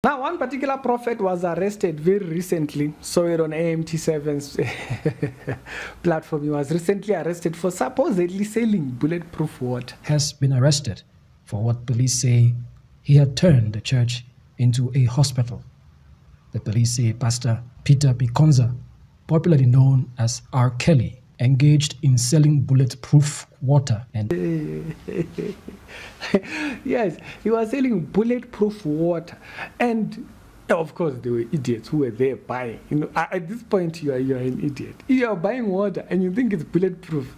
Now, one particular prophet was arrested very recently. Saw it on AMT7's platform. He was recently arrested for supposedly selling bulletproof water. Has been arrested for what police say he had turned the church into a hospital. The police say Pastor Peter Michonza, popularly known as R. Kelly, engaged in selling bulletproof water and yes, he was selling bulletproof water, and of course there were idiots who were there buying. You know, at this point you are an idiot. You are buying water and you think it's bulletproof.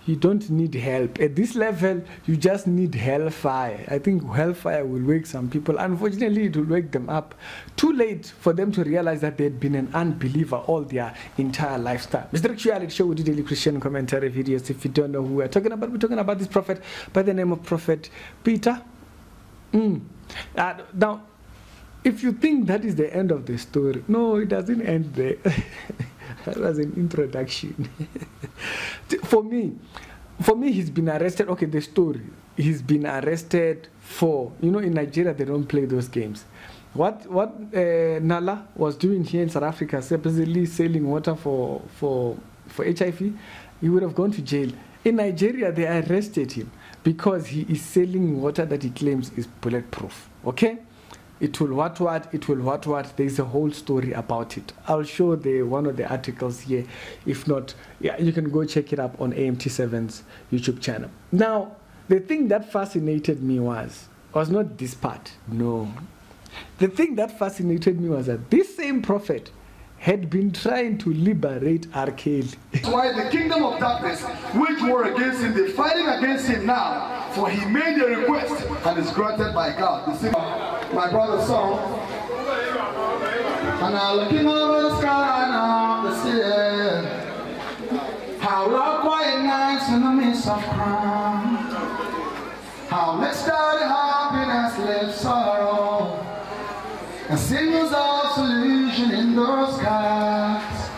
You don't need help. At this level, you just need hellfire. I think hellfire will wake some people. Unfortunately, it will wake them up. Too late for them to realize that they had been an unbeliever all their entire lifestyle. Mr. Reality Show with daily Christian commentary videos. If you don't know who we're talking about this prophet by the name of Prophet Peter. Now, if you think that is the end of the story, no, it doesn't end there. That was an introduction. For me, he's been arrested. Okay, the story. He's been arrested for, you know, in Nigeria, they don't play those games. What Nala was doing here in South Africa, supposedly selling water for HIV, he would have gone to jail. In Nigeria, they arrested him because he is selling water that he claims is bulletproof. Okay? It will what, there's a whole story about it. I'll show one of the articles here. If not, yeah, you can go check it up on AMT7's YouTube channel. Now, the thing that fascinated me was not this part, no. The thing that fascinated me was that this same prophet had been trying to liberate R. Kelly. Why the kingdom of darkness, which war against him, they're fighting against him now, for he made a request and is granted by God. You see my brother's song. And I'm looking over the sky now, the sea. How love quiet nights in the midst of crime. How let's start happiness, live sorrow. And signals of solution in those skies.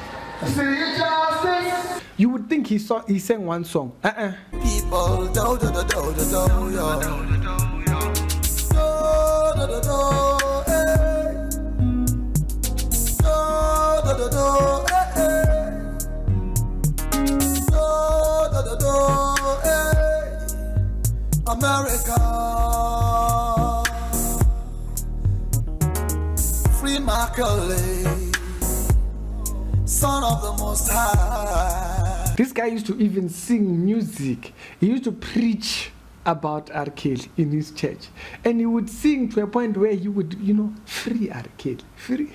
I see justice. You would think he sang one song. People do do do do do do yo. Do do do eh. Do do do eh. Do do do eh. America. Son of the Most High. This guy used to even sing music. He used to preach about R. Kelly in his church. And he would sing to a point where he would, you know, free R. Kelly. Free.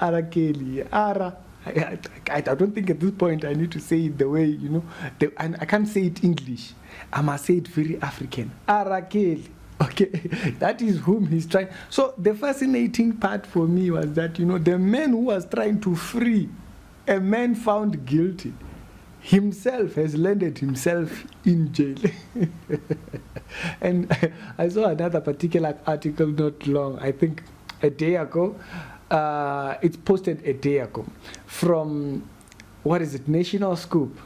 R. Kelly, I don't think at this point I need to say it the way, you know, I can't say it English. I must say it very African. R. Kelly, okay, that is whom he's trying. So the fascinating part for me was that, you know, the man who was trying to free a man found guilty himself has landed himself in jail. And I saw another particular article not long, I think a day ago. It's posted a day ago from, what is it, National Scoop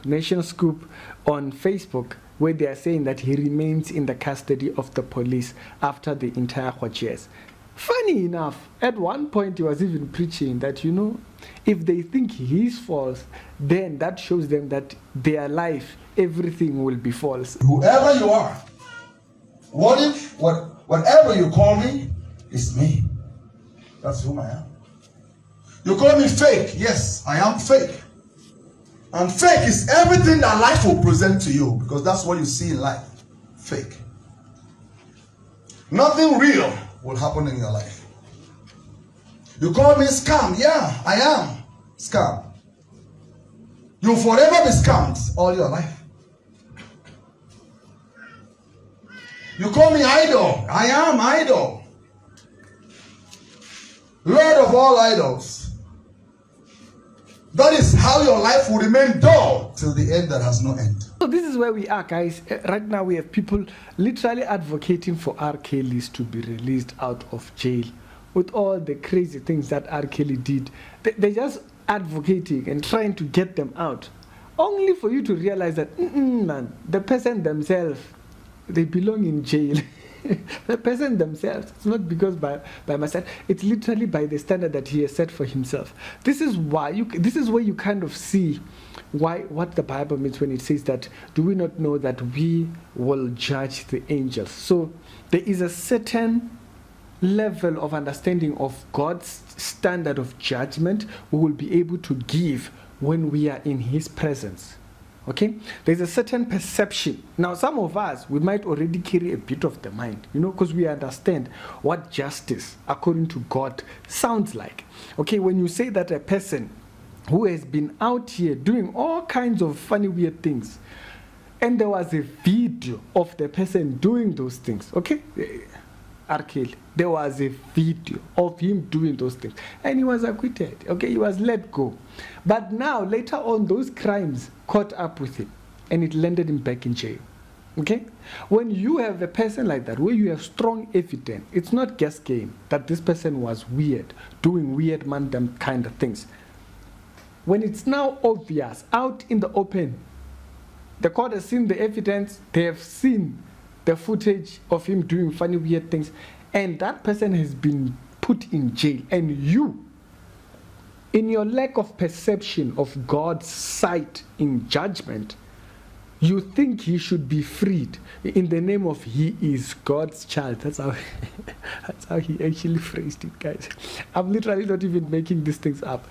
on Facebook, where they are saying that he remains in the custody of the police after the entire watch years. Funny enough, at one point he was even preaching that, you know, if they think he is false, then that shows them that their life, everything will be false. Whoever you are, whatever you call me, is me. That's whom I am. You call me fake. Yes, I am fake. And fake is everything that life will present to you, because that's what you see in life. Fake. Nothing real will happen in your life. You call me scam. Yeah, I am scam. You'll forever be scammed all your life. You call me idol. I am idol. Lord of all idols. That is how your life will remain dull till the end that has no end. So this is where we are, guys. Right now we have people literally advocating for R. Kelly's to be released out of jail with all the crazy things that R. Kelly did. They're just advocating and trying to get them out, only for you to realize that, man, the person themselves, they belong in jail. The person themselves, it's not because by my side, it's literally by the standard that he has set for himself. This is why this is where you kind of see what the Bible means when it says that, do we not know that we will judge the angels? So there is a certain level of understanding of God's standard of judgment we will be able to give when we are in his presence. Okay, there's a certain perception. Now, some of us, we might already carry a bit of the mind, because we understand what justice, according to God, sounds like. Okay, when you say that a person who has been out here doing all kinds of funny, weird things, and there was a video of the person doing those things, okay? R. Kelly, there was a video of him doing those things, and he was acquitted, okay? He was let go. But now, later on, those crimes caught up with him, and it landed him back in jail, okay? When you have a person like that, where you have strong evidence, it's not guess game that this person was weird, doing weird man kind of things. When it's now obvious, out in the open, the court has seen the evidence, they have seen the footage of him doing funny, weird things, and that person has been put in jail, and you, in your lack of perception of God's sight in judgment, you think he should be freed in the name of he is God's child. That's how he actually phrased it, guys. I'm literally not even making these things up.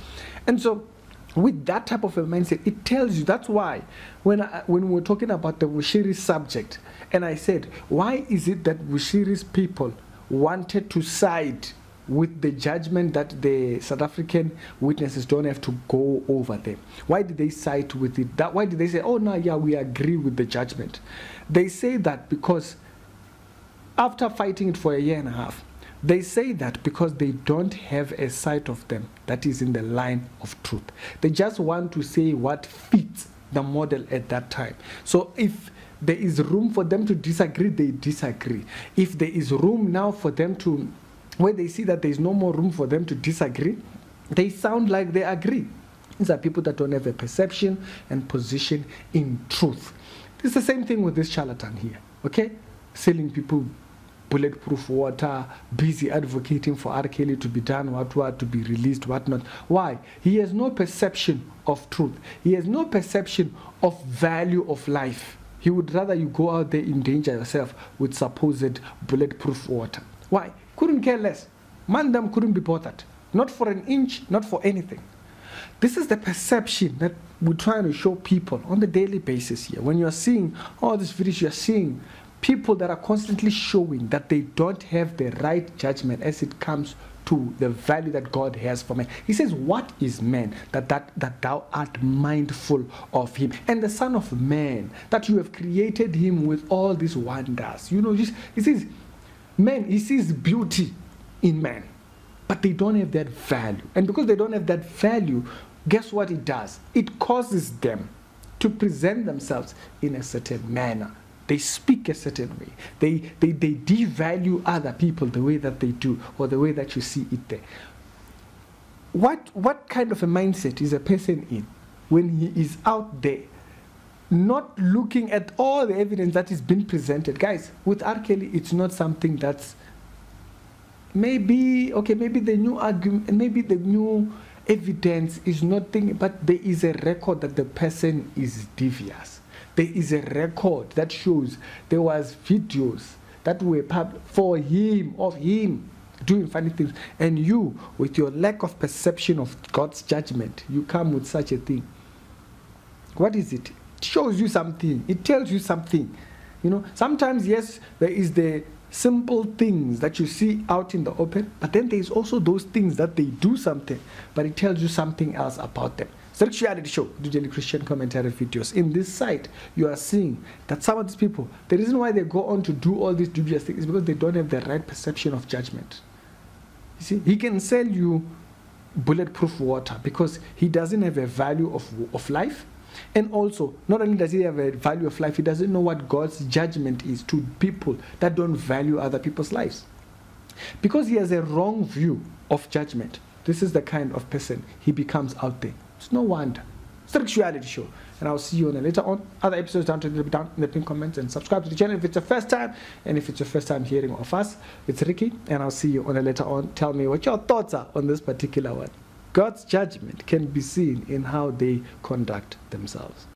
And so with that type of a mindset, it tells you, that's why when we're talking about the Bushiri subject, and I said, why is it that Bushiri's people wanted to side with the judgment that the South African witnesses don't have to go over them? Why did they side with it? Why did they say, oh no, yeah, we agree with the judgment? They say that because after fighting it for a year and a half, they say that because they don't have a side of them that is in the line of truth. They just want to say what fits the model at that time. So if there is room for them to disagree, they disagree. If there is room now for them to, where they see that there is no more room for them to disagree, they sound like they agree. These are people that don't have a perception and position in truth. It's the same thing with this charlatan here, okay? Selling people bulletproof water, busy advocating for R. Kelly to be done, what, to be released, whatnot. Why? He has no perception of truth. He has no perception of value of life. He would rather you go out there, endanger yourself with supposed bulletproof water. Why? Couldn't care less. Man, them couldn't be bothered. Not for an inch, not for anything. This is the perception that we're trying to show people on the daily basis here. When you're seeing all these videos, you're seeing people that are constantly showing that they don't have the right judgment as it comes to the value that God has for man. He says, what is man that thou art mindful of him? And the Son of Man, that you have created him with all these wonders. He says, man, he sees beauty in man, but they don't have that value. And because they don't have that value, guess what it does? It causes them to present themselves in a certain manner. They speak a certain way. They devalue other people the way that they do, or the way that you see it there. What kind of a mindset is a person in when he is out there, not looking at all the evidence that is being presented? Guys, with R. Kelly, it's not something that's maybe the new argument, maybe the new evidence is nothing, but there is a record that the person is devious. There is a record that shows there was videos that were published for him, of him doing funny things. And you, with your lack of perception of God's judgment, you come with such a thing. What is it? It shows you something. It tells you something. Sometimes, yes, there is the simple things that you see out in the open, but then there is also those things that they do something, but it tells you something else about them. Sexuality Show, do daily Christian commentary videos. In this site, you are seeing that some of these people, the reason why they go on to do all these dubious things is because they don't have the right perception of judgment. You see, he can sell you bulletproof water because he doesn't have a value of life. And also, not only does he have a value of life, he doesn't know what God's judgment is to people that don't value other people's lives. Because he has a wrong view of judgment. This is the kind of person he becomes out there. It's no wonder. Sexuality show. And I'll see you on a later on. Other episodes down in the pinned comments, and subscribe to the channel if it's your first time. And if it's your first time hearing of us, it's Ricky, and I'll see you on a later on. Tell me what your thoughts are on this particular one. God's judgment can be seen in how they conduct themselves.